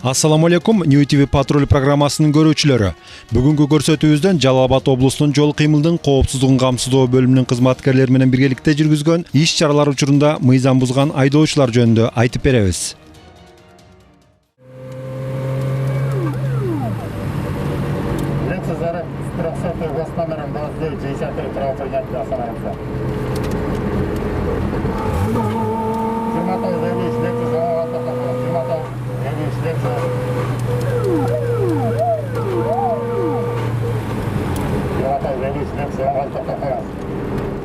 Ассаламу алейкум, New TV патруль программасынын көрүүчүлөрү. Бүгүнкү көрсөтүүбүздөн Жалал Абад облусунун жол кыймылдын коопсуздугун камсыздоо бөлүмүнүн кызматкерлери менен биргеликте жүргүзгөн иш-чаралар учурунда мыйзам бузган айдоочулар жөнүндө айтып беребиз.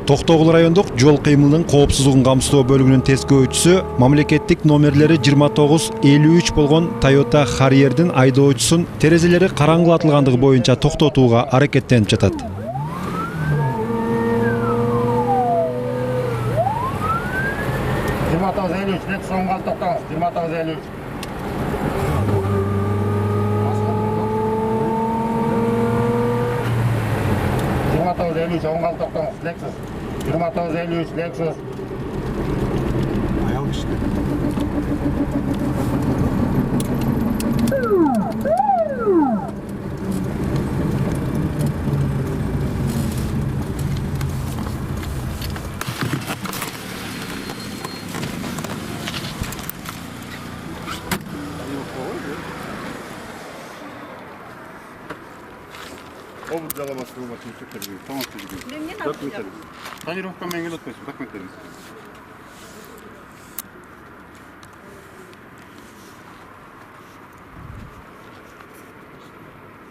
Токтогул райондук жол кыймылынын коопсуздугун камсыздоо бөлүгүнүн тескөөчүсү мамлекеттик номерлери 2953 болгон Toyota Harrier'дин айдоочусун терезелери караңгылатылгандыгы боюнча токтотууга аракеттенип жатат. Lexus. Ayol işte. Обувь взяла вас в машину, полностью документы. Тонировка менен келет койсун, документтериңиз.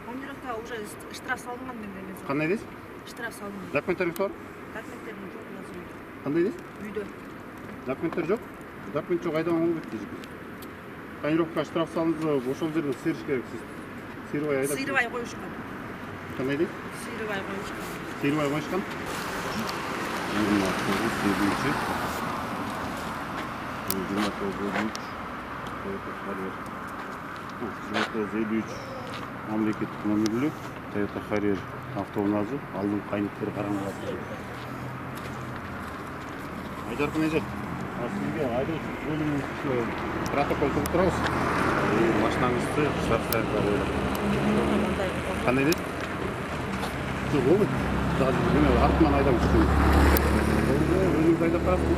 Тонировка уже штраф салынган менен. Кандай дейсиз? Штраф салынган. Документтериңиз бар? Документтерим жок азыр. Кандай дейсиз? Үйдө. Документтер жок? Документ жок, айдаган болбойт дейсиз. Тонировка штраф салынды, ошол жерден сыйрыш керексиз. Сыйрбай айдап. Сыйрбай коюшкан. Кандай дейсиз? Сыйрбай коюшкан. Сыйрбай коюшкан? 2953 мамлекеттик номерлүү Toyota Harrier автоунаазы алдын кайнектери караңгылатты. Айдаркын эже, сизге айдоочу бөлүмүнүн протокол туруп турабыз. Машинаңызды штрафтайга коюлат. Кандай дейт? Жок, болбойт. Артынан айдап жүрсөңүз. Өзүңүз айдап барасызбы?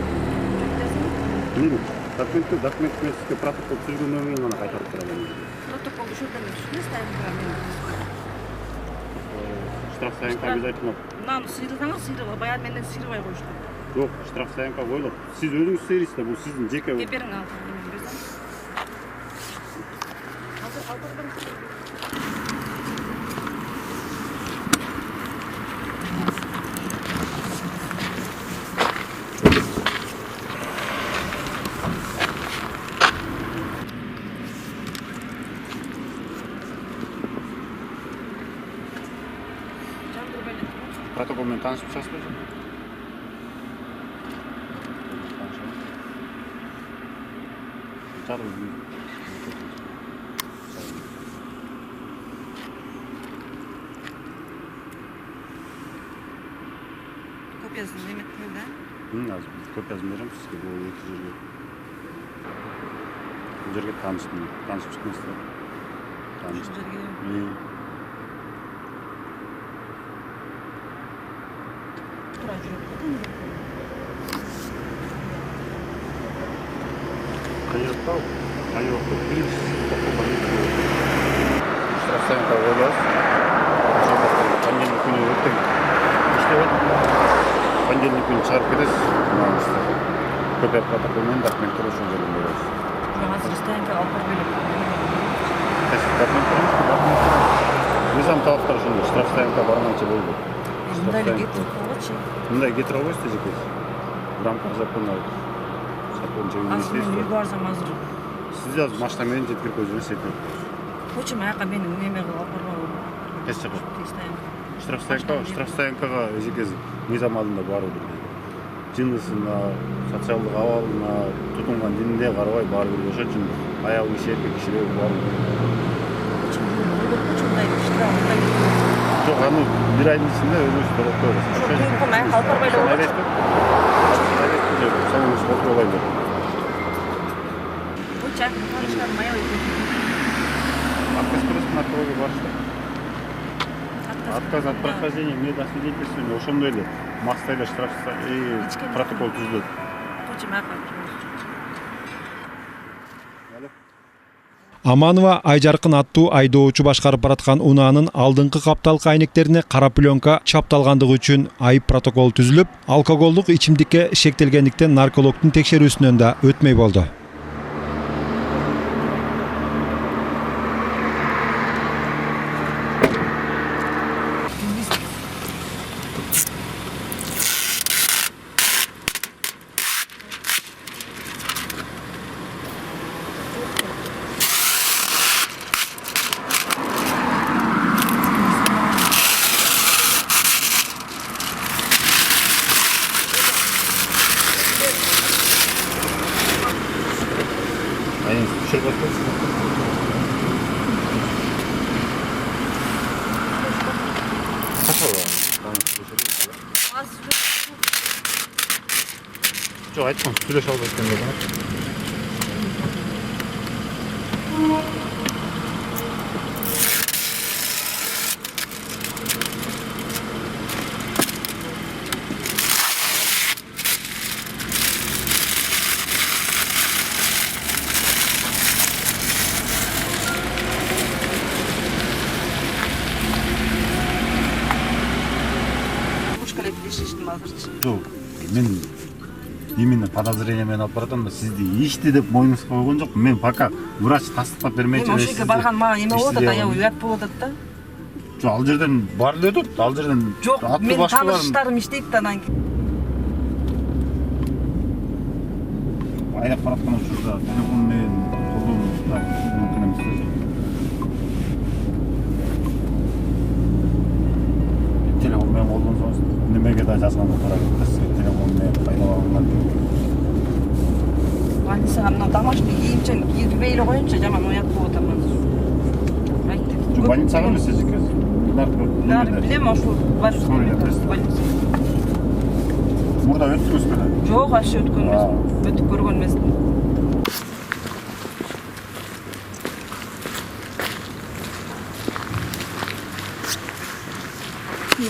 Документ менен сизге протокол түзгөндөн кийин гана кайтарып турам. Протокол ушурдан түшүнөсүз, тайм. Штраф саянка обязательно. Мынаны сыйрасаңыз, сыйрабай, баягы менен сыйрабай коюшкан. Жок, штраф саянка коюлат. Сиз өзүңүз сыйрыйсыз да, бул сиздин жеке. Бериң ал. Протокол менен таанышып чыгасызбы? Копиясын эметтиң да? Азыр копиясын берем сизге, бул эки жерге. Бул жерге таанышып чыкмайсыз да. Таанышып жерге. Кайракта, штраф саянка коюлат. Понедельник күнү өтөң иштебейт. Понедельник күнү чыгарып кетесиз. Копия протокол менен документтер ошол жерден беребиз. Азыр стоянка алып берип. Мыйзам талаптары ошондой. Штраф саянка барганча болбойт. Мындай эле кетип койгочу. Мындай кетире албайсыз эжеке. В рамках закона. Закон жөнүндө иштейсиз. Үйгө барсам азыр. Сиз азыр машина менен жеткирип койсоңуз жетет. Почему аяка менин неме кылып алып барбаган? Тез чыгып. Стоянка. Штраф саянкага эжеке мыйзам алдында баары жынысына, социалдык абалына, тутунган динине карабай баары бир. Ошол үчүн аял киши, эркек кишилер бар. Жок, аны бир айдын ичинде өзүңүз төлөп коесуз. Ошол май калып барбай эле. Самый спорт болайын деп. Bu çay, bu çay, maya Отказ бересиз наркология барышты. Отказ от прохождения медосвидетельствования ошондой эле максат эле штраф протокол түзүлөт. Точно ака. Аманова Айжаркын аттуу айдоочу башкарып бараткан унаанын алдыңкы капталкы айнектерине кара пленка чапталгандыгы үчүн айып протокол түзүлүп, алкоголдук ичимдикке шектелгендиктен наркологдун текшерүүсүнөн да өтмөй болду. Aynen düşür bakalım. Kaç var? Tamam, düşürürüz. Çok aytma, süreç aldı kendine. Жоқ, мен именно подозрение менен алып баратам да сизди ичти деп мойнуңузга койгон жокмун. Мен пока врач тастыктап бермейинче. Мен ошол жерге барган мага эме болуп атат, аябай уят болуп атат да. Жок, ал жерден бар эле өтөт. Ал жерден Жок, мен тааныштарым иштейт да анан кийин. Айдап бараткан учурда телефон менен колдонуп мүмкүн эмес. Телефон менен колдонсоңуз немеге да жазган карап телефон менен пайдаланган. Ваниса мына домашний кийимчен кийбей эле коеюнчу, жаман уят болуп атам. Жок, больницага эмес эжеке. Билем, ошол бар. Мурда өттүңүз беле? Жок, вообще өткөн эмес. Өтүп көргөн эмесмин.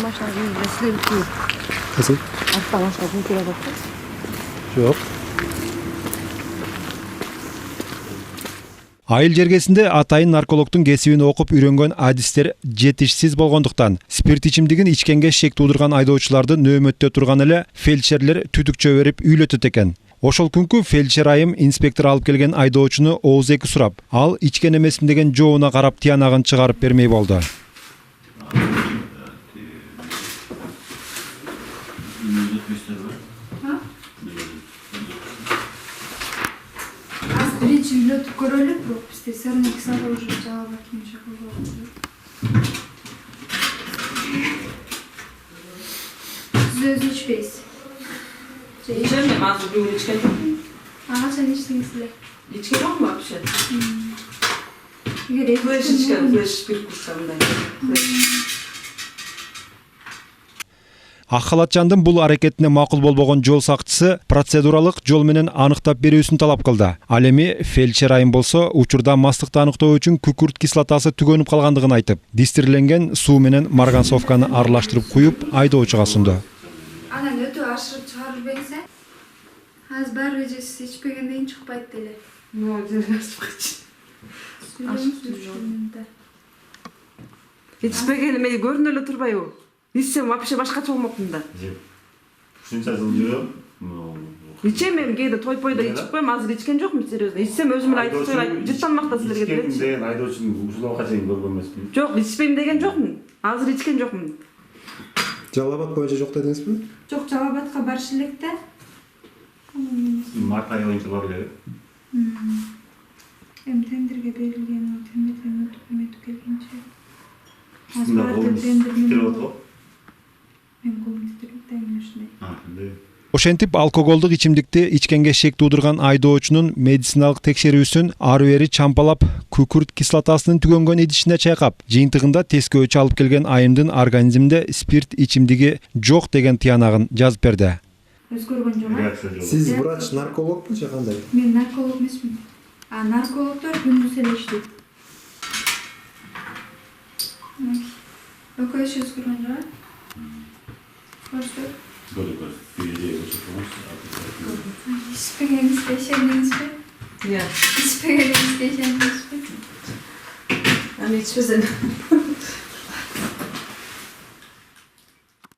Машина жүрүп эле. Кызым? Артта машина жүрүп келе жатат. Жок. Айыл жергесинде атайын наркологдун кесибин окуп үйрөнгөн адистер жетишсиз болгондуктан спирт ичимдигин ичкенге шек туудурган айдоочуларды нөөмөттө турган эле фельдшерлер түтүкчө берип үйлөтөт экен. Ошол күнкү фельдшер айым инспектор алып келген айдоочуну оозеки сурап, ал ичкен эмесмин деген жообуна карап тиянагын чыгарып бермей болду. Birinchi uylatib ko'raylik, biroq bizda sarnak sari уже javob kelmoqchi bo'ldi. Siz o'zingiz ichmaysiz. İçemem, az bir içken yok. Qachon ichdingizlar? İçken yok mu вообще? Flash içken, flash bir kursağımda. Ак халатчандын бул аракетине макул болбогон жол сакчысы процедуралык жол менен аныктап берүүсүн талап кылды. Ал эми фельдшер айым болсо учурда мастыкты аныктоо үчүн күкүрт кислотасы түгөнүп калгандыгын айтып, дистирленген суу менен марганцовканы аралаштырып куюп айдоочуга сунду. Анан өтө ашырып чыгарып берсе, азыр баары эжеси ичпегенден чыкпайт деле. Ичпегени мен көрүнө эле турбайбы? İçsem вообще башкача болмокмун да. Ушунча жыл жүрөм. Ичемем, кээде той-пойдо ичип коем, азыр ичкен жокмун серьезно. Ичсем өзүм эле айтып коеюн, жыттанмак да силерге делечи. Ичкен деген айдоочунун ушулга чейин көргөн эмесмин. Жок, ичпейм деген жокмун. Азыр ичкен жокмун. Жалабат боюнча жок дедиңизби? Жок, Жалабатка барыш элек да. Март айы боюнча бар эле. Эми тендерге берилген, тендерден өтүп келгенче. Ушунда колуңуз тиктирип атат. Мен колумду тиктирип атайын ушундай. Ошентип алкоголдук ичимдикти ичкенге шек туудурган айдоочунун медициналык текшерүүсүн ары бери чампалап, күкүрт кислотасынын түгөнгөн идишине чайкап, жыйынтыгында тескөөчү алып келген айымдын организминде спирт ичимдиги жок деген тиянагын жазып берди. Өзгөргөн жок. Сиз врач, наркологбу же кандай? Мен нарколог эмесмин. Наркологдор күндүз эле иштейт. Ököş özgürlüğün var. Koştu. Böyle bir İşpegeniz geçendiniz mi? Ya. İşpegeniz geçendiniz mi? Hani içmesen.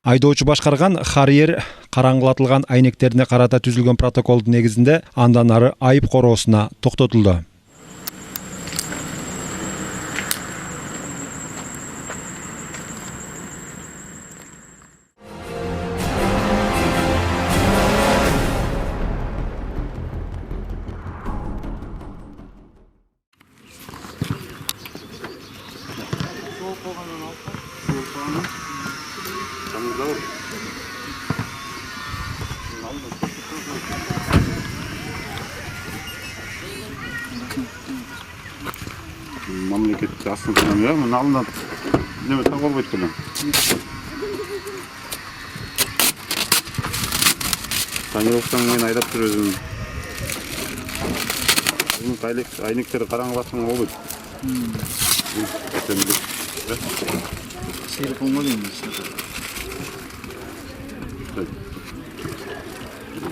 Айдоочу башкарган Харьер караңгылатылган айнектерине карата түзүлгөн протоколдун негизинде андан ары айып короосуна токтотулду. Мамлекетте астынтынан я мына алдынан неме таап албайт белем. Таңертең мен айдап жүр өзүм. Бул айнектери караңгылатсаң болбойт. Телефонго дейм.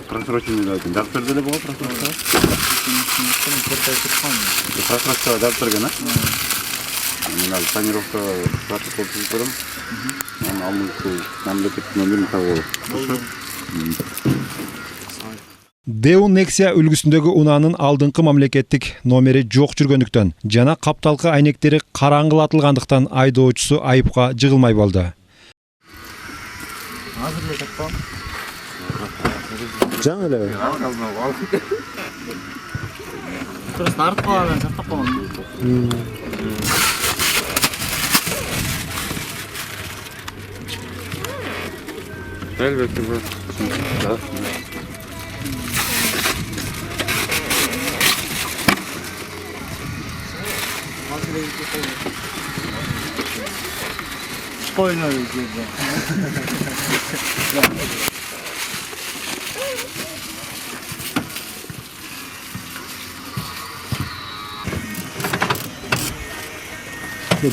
Просроченный айтын. Дактор деле болот просрочка. Просрочка дап берген, а? Мен ал планировка протокол түзүп берем. Аны алмыл мамлекеттин номерин табып алып. Деун Nexia үлгүсүндөгү унаанын алдыңкы мамлекеттик номери жок жүргөндүктөн жана капталкы айнектери караңгылатылгандыктан айдоочусу айыпка жыгылмай болду. Азыр эле тапкам. Жаңы эле. Просто артып калган, сактап калган. Elbette bu. Спокойно иди.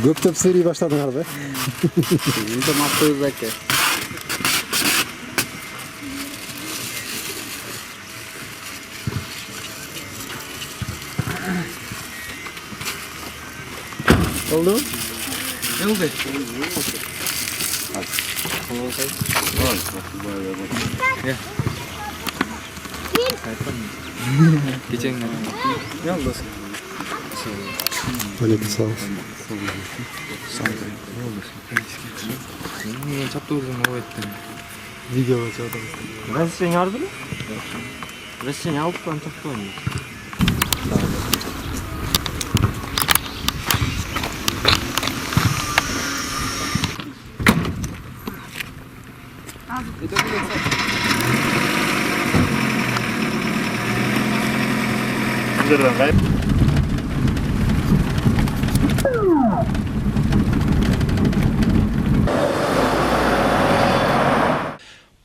Көптөп сырый баштадыңар да? Инде мактабыз аке. Oldu? Ne oldu? Geçen gün. Ne oldu? Aleyküm sağ olsun. Ben çaptırdım o ettim. Video çektim. Разрешение var mı? Разрешение alıp ben çaptırdım.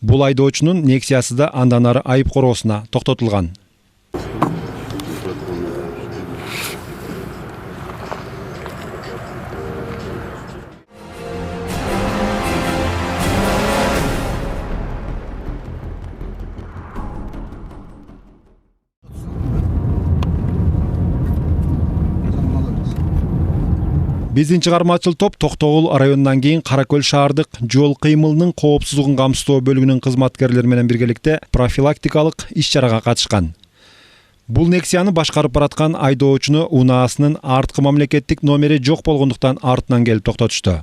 Бул айдоочунун Nexиасы да андан ары айып короосуна токтотулган. Биздин чыгармачыл топ Токтогул районунан кийин Каракөл шаардык жол кыймылынын коопсуздугун камсыздоо бөлүгүнүн кызматкерлери менен биргеликте профилактикалык иш-чарага катышкан. Бул Nexианы башкарып бараткан айдоочуну унаасынын арткы мамлекеттик номери жок болгондуктан артынан келип токтотушту.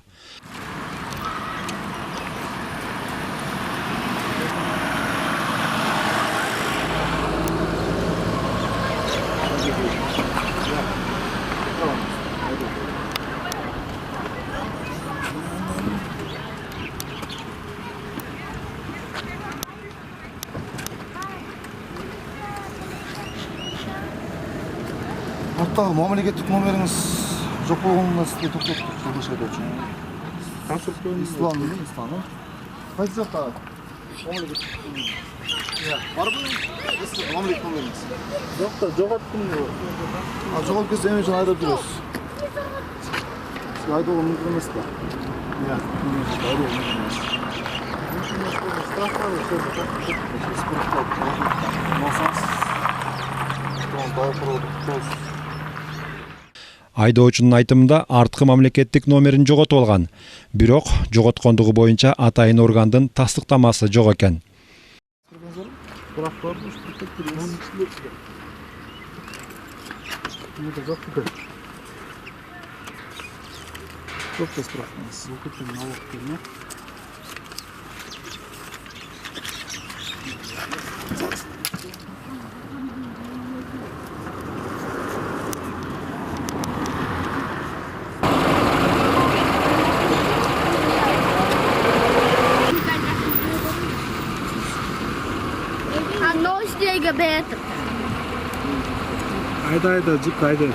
Арттағы мамлекеттік номеріңіз жоқ болғанына сізге тоқтаттық, жолдаш айдоочу. Ислам değil mi? İslam. Kaç жақта мамлекеттік номер? Бар бұл? Мамлекеттік номеріңіз? Жоқ та, жоғалттым ғой. Жоғалып кетсе мен үшін айдап жүресіз. номерчик айдоого мүмкүн эмес да. Иә, номерчик айдоого мүмкүн эмес. Мүмкүн эмес болсо штрафтар Айдоочунун айтымында арткы мамлекеттик номерин жоготуп алган. Бирок жоготкондугу боюнча атайын органдын тастыктамасы жок экен. А новостейге бетіп. Айда, жип айда.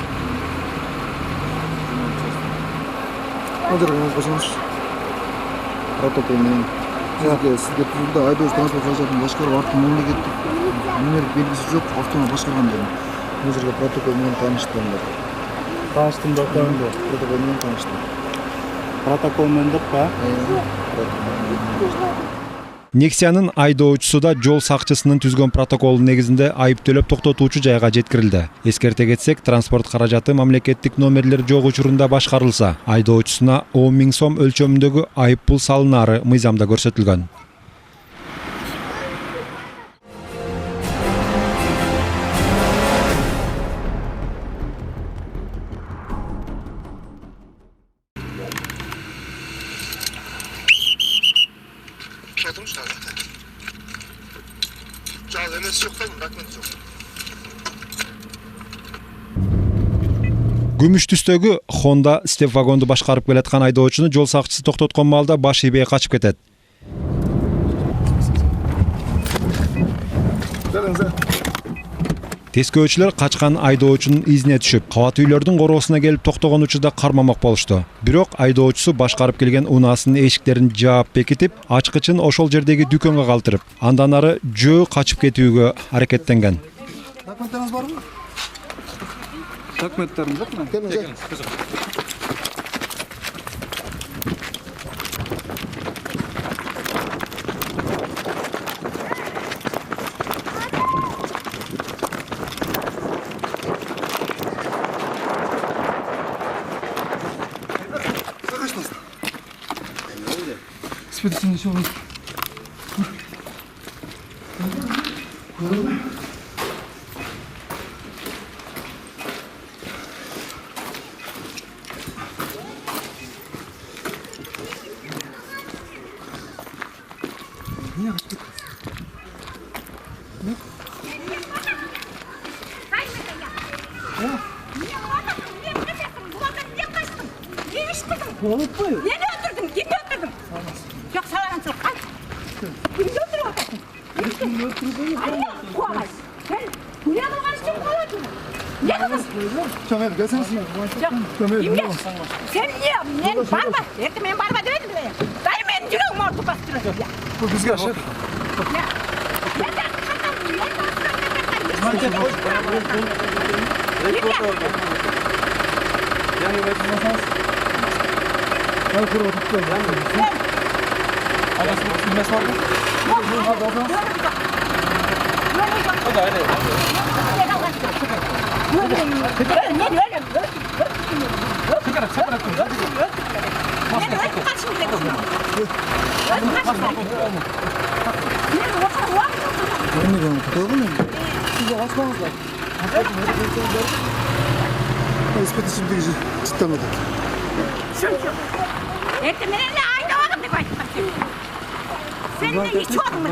Одырыңыз қошаңыз. Протокол менен сизге түзүлдү айдоочу транспорт каражатын башкарып арткы мамлекеттик номер белгиси жок автоунаа башкарган деп. Өзүргө протокол менен тааныштым. Таныштым да Протокол менен тааныштым. протокол менен деп па? Нексиянын айдоочусу да жол сакчысынын түзгөн протоколу негизинде айыптөлөп токтотуучу жайга жеткирилди. Эскерте кетсек, транспорт каражаты мамлекеттик номерлер жок учурунда башкарылса, айдоочусуна 10 000 сом өлчөмүндөгү айып пул салынаары мыйзамда көрсөтүлгөн. Күмүш түстөгү Honda степ вагонду башкарып келаткан айдоочуну жол сакчысы токтоткон маалда баш ийбей качып кетет. Тескөөчүлөр качкан айдоочунун изине түшүп, кабат үйлөрдүн короосуна келип токтогон учурда кармамак болушту. Бирок айдоочусу башкарып келген унаасынын эшиктерин жаап бекитип, ачкычын ошол жердеги дүкөнгө калтырып, андан ары жөө качып кетүүгө аракеттенген. Документтериңиз барбы? Документтерим жокму? Келиңиз. Спиртini şu an. Yeni öldürdüm, yeni öldürdüm. Yok salancılık, kaç. Kimi öldürüp atarsın? Kimi öldürüp atarsın? Kualay. Sen buraya mı karıştın kualadın? Ne kızım? Çömel, gelseniz. Kimge? Sen niye? Ben barba. Erdi ben barba demedim mi? Dayı ben yüreğim orta bastırır. Bu bizge aşık. Ya. Ben de kaçarım. Ben de kaçarım. Ben kuru oturttum. Adası bilmez var mı? O da öyle. İspetişimdeki cidden o da. Ertemenenle aynı vakit başlasın. Sen ne hiç oldun mu?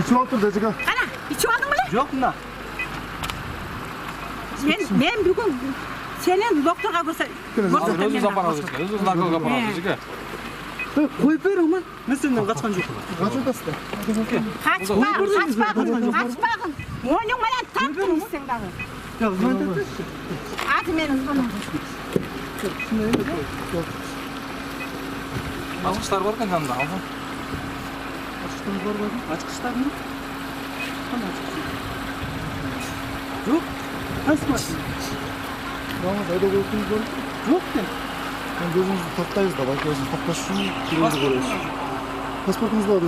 İçi otur da çıkar. Ana, hiç oldun mu? Yok mu? Ben bugün senin doktora Özü zapanazı çıkar. Özü nakıl kapanazı çıkar. Koyup ver ama. Ne senden kaçkan yok? Kaç odası da? Kaçmağın. Oyunun bana taktın sen dağı. Ya ben de. Hadi benim bana. Açkışlar var kanka da. Açıklarınız var mı? Açkışlar mı? Hani açıklar? Yok. Açma. Yalnız ayda koyuyorsunuz var mı? Yok ki. Gözünüzü toktayız da bakıyorsunuz. Toktaş üçün birinci koyuyorsunuz. Pasportunuz da yok.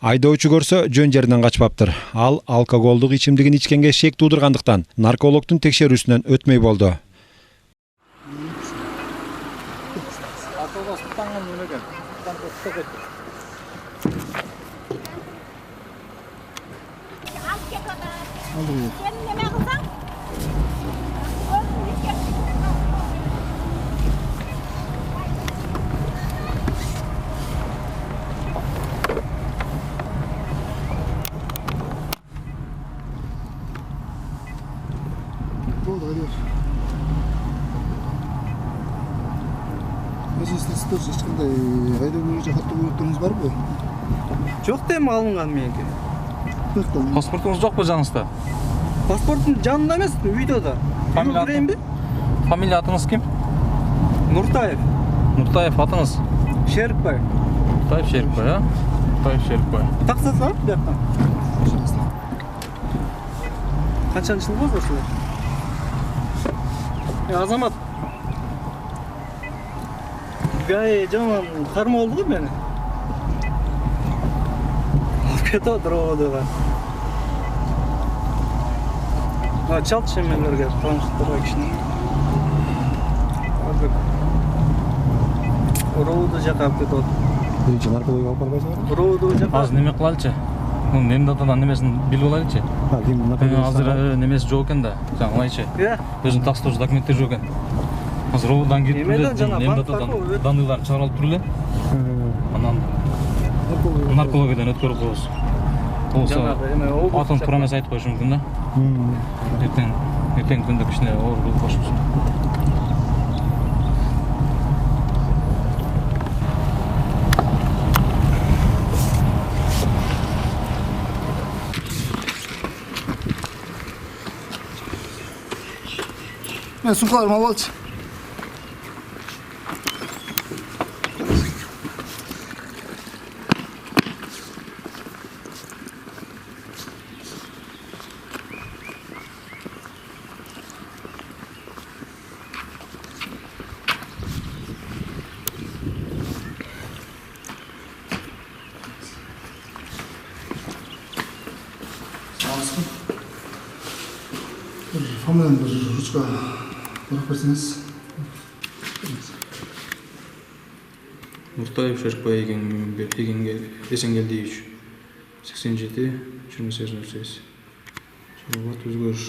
Айдоочу көрсө жөн жеринен качпаптыр. Ал алкоголдук ичимдигин ичкенге шек туудургандыктан наркологдун текшерүүсүнөн өтмөй болду. Oldu, hadi ver. Өзі істесіздер, ешқандай айдау бойынша хатты қойыптырыңыз бар ба? Жоқ дейм алынған менікі. Тоқталың. Паспортыңыз жоқ па жаныңызда? Паспортым жанында емес, үйде да. Фамилия атыңыз кім? Нұртаев. Нұртаев атыңыз? Шерікбай. Нұртаев Шерікбай, а? Нұртаев Шерікбай. Тақсасы бар бұл жақтан? Қаншаншы жыл болды осылай? Азамат. Гай жаман қарма oldu ғой мені. Алып кетіп отыр оғыдыға. Чалт шемелерге таныстырға кішіне. Роуды жаққа алып кетіп отыр. Бірінші наркология алып барбайсың ба? Роуды жаққа. Азыр неме қылалычы? Немдатадан немесін біліп алайычы? Азыр немесі жоқ екен да, жаңылайчы. Өзінің тапсырыш документтер жоқ екен. Азыр роудан кетіп немдатадан даныйларын шығаралып тұр эле. Анан наркологиядан өткөрүп коебуз. Болсо атын туура эмес айтып коюшу мүмкүн да. Эртең күндө кичине оор болуп калышыбыз. Мен сумкаларымı алып алчы. Фамилияны бір ручка бұрып берсеңіз. Нұртаев Шерікбай Есенгелдиевич 87-28-08. Салауат өзгеріш.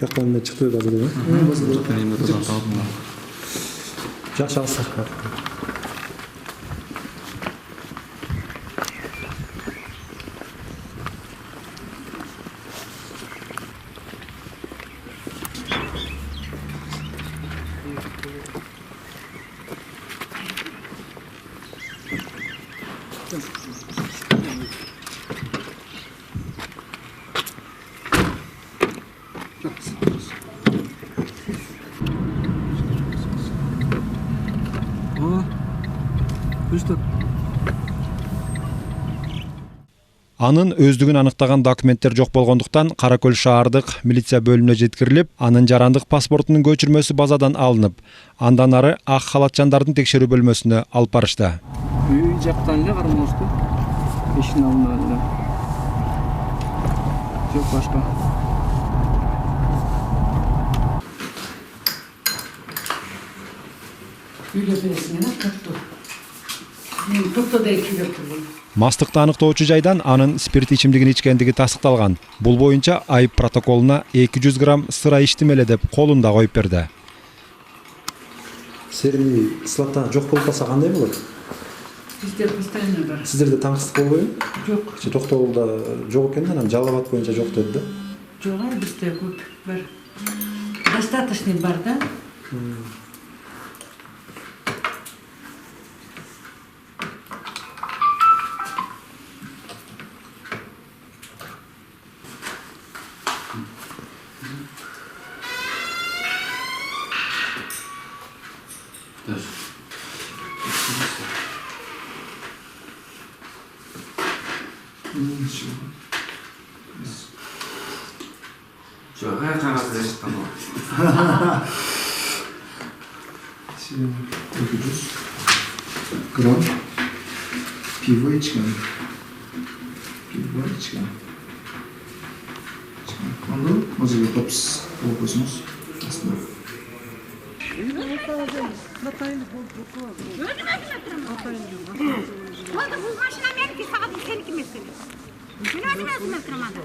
Жақтан мен шықты қазір да? Жақтан енді тадан табылды. Жақсы алсақ. Анын өздүгүн аныктаган документтер жок болгондуктан Каракөл шаардык милиция бөлүмүнө жеткирилип, анын жарандык паспортунун көчүрмөсү базадан алынып, андан ары ак халатчандардын текшерүү бөлмөсүнө алып барышты. Үй жактан эле кармалышты. Эшин алынды. Жок башка. Үйге бересиң, токту. Мен токтодай күйгөп турдум. Мастыкты аныктоочу жайдан анын спирт ичимдигин ичкендиги тастыкталган. Бул боюнча айып протоколуна 200 грамм сыра иштимеле деп колунда коюп берди. Серли сылатта жок болуп калса кандай болот? Биздер постоянно бар. Сиздерде таңсыздык болбойбу? Жок. Токтоолдо жок экен, анан жалал абад боюнча жок деди да. Жок, бизде көп бар. Достаточный бар да. Жоқ, қағазда шыққан ғой. 200 грамм пиво içken. Onu hazır yapıps okuyorsunuz. Aslında. Oldu bu maşina benimki sağdı seninki mesela. Ben özüme oturamadım.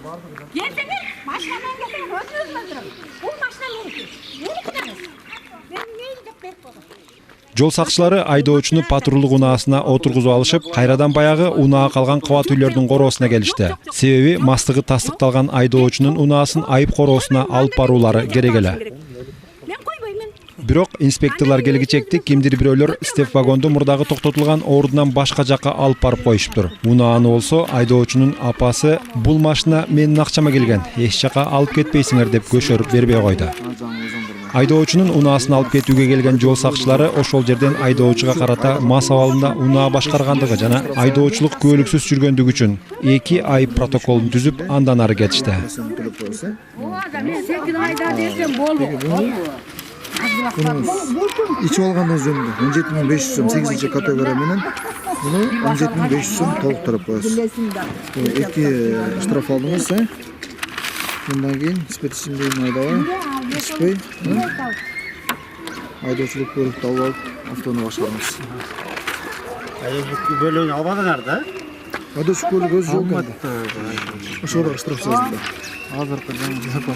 Gelsene maşina ben gelsene özüme oturamam. Bu maşina benimki. Benimki de mesela. Ben neyin de berk oldu. Жол сакчылары айдоочуну патрулдук унаасына отургузуп алышып, кайрадан баягы унаага калган кабат үйлөрдүн короосуна келишти. Себеби мастыгы тастыкталган айдоочунун унаасын айып короосуна алып баруулары керек эле. Бирок инспекторлор келгичекти кимдир бирөөлөр степ вагонду мурдагы токтотулган ордунан башка жакка алып барып коюшуптур. Унааны болсо айдоочунун апасы бул машина менин акчама келген, эч жака алып кетпейсиңер деп көшөрүп бербей койду. Айдоочунун унаасын алып кетүүгө келген жол сакчылары ошол жерден айдоочуга карата мас абалында унаа башкаргандыгы жана айдоочулук күбөлүксүз жүргөндүгү үчүн 2 айып протоколун түзүп андан ары кетишти. İçip alğandan жөнүндө 17500 сом 8-ci категория менен муну 17500 сом толуктуруп коесуз. 2 штраф алдыңыз, Bundan keyin ispetçimdeyin aydağı, ispey, aydoçuluk bölükte alıp avtonu başlarımız. Aydoçuluk bölüğünü almadı nerede? Aydoçuluk bölük özü yok. Şurada штраф sözünde. Hazır kırdım.